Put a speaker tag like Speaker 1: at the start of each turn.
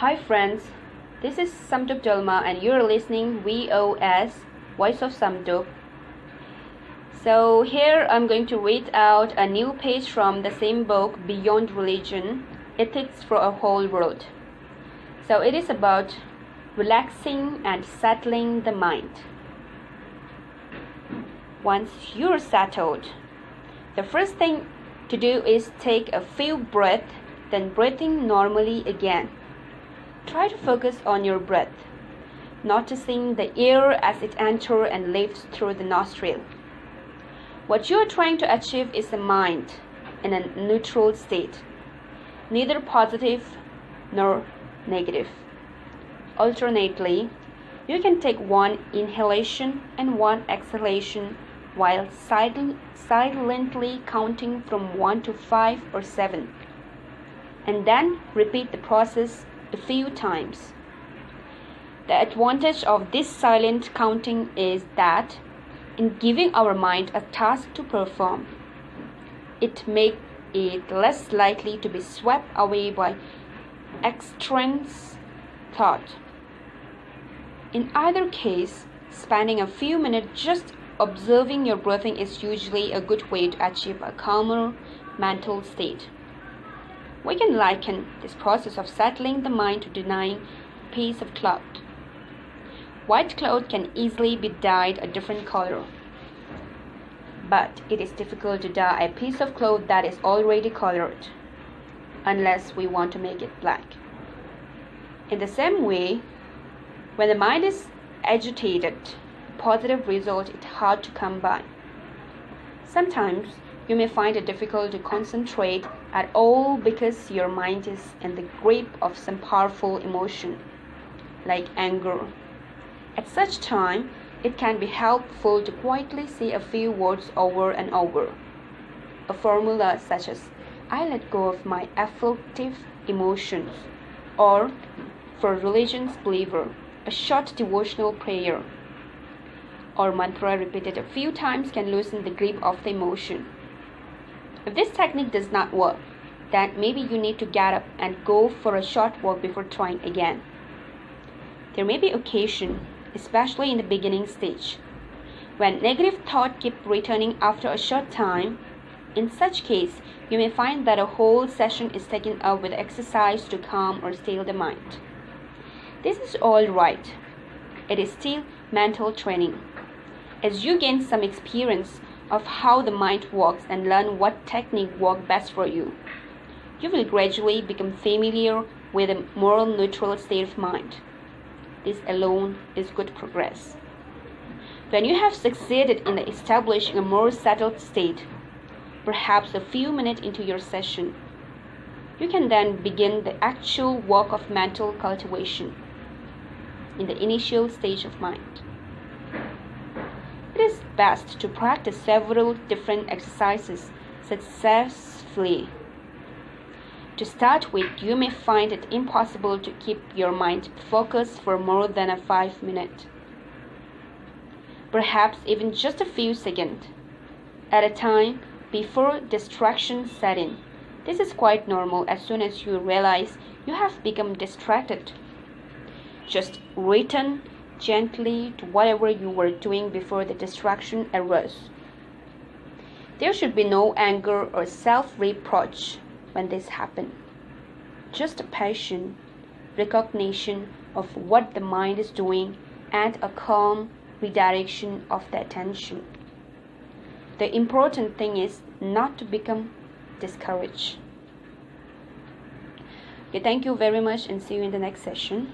Speaker 1: Hi friends, this is Samduk Dalma and you're listening VOS, Voice of Samduk. So here I'm going to read out a new page from the same book, Beyond Religion, Ethics for a Whole World. So it is about relaxing and settling the mind. Once you're settled, the first thing to do is take a few breaths, then breathing normally again. Try to focus on your breath, noticing the air as it enters and leaves through the nostril. What you are trying to achieve is a mind in a neutral state, neither positive nor negative. Alternately, you can take one inhalation and one exhalation while silently counting from 1 to 5 or 7, and then repeat the process a few times. The advantage of this silent counting is that in giving our mind a task to perform, it makes it less likely to be swept away by extraneous thought. In either case, spending a few minutes just observing your breathing is usually a good way to achieve a calmer mental state. We can liken this process of settling the mind to dyeing a piece of cloth. White cloth can easily be dyed a different color, but it is difficult to dye a piece of cloth that is already colored, unless we want to make it black. In the same way, when the mind is agitated, positive result is hard to come by. Sometimes you may find it difficult to concentrate at all because your mind is in the grip of some powerful emotion, like anger. At such time, it can be helpful to quietly say a few words over and over. A formula such as, I let go of my afflictive emotions, or, for religion's believer, a short devotional prayer or mantra repeated a few times can loosen the grip of the emotion. If this technique does not work, then maybe you need to get up and go for a short walk before trying again. There may be occasion, especially in the beginning stage, when negative thoughts keep returning after a short time. In such case, you may find that a whole session is taken up with exercise to calm or still the mind. This is all right. It is still mental training. As you gain some experience of how the mind works and learn what technique works best for you, you will gradually become familiar with a more neutral state of mind. This alone is good progress. When you have succeeded in establishing a more settled state, perhaps a few minutes into your session, you can then begin the actual work of mental cultivation in the initial stage of mind. It is best to practice several different exercises successfully. To start with, you may find it impossible to keep your mind focused for more than 5 minutes, perhaps even just a few seconds at a time before distractions set in. This is quite normal as soon as you realize you have become distracted. Just return gently to whatever you were doing before the distraction arose. There should be no anger or self-reproach when this happens. Just a patient recognition of what the mind is doing and a calm redirection of the attention. The important thing is not to become discouraged. Okay, thank you very much and see you in the next session.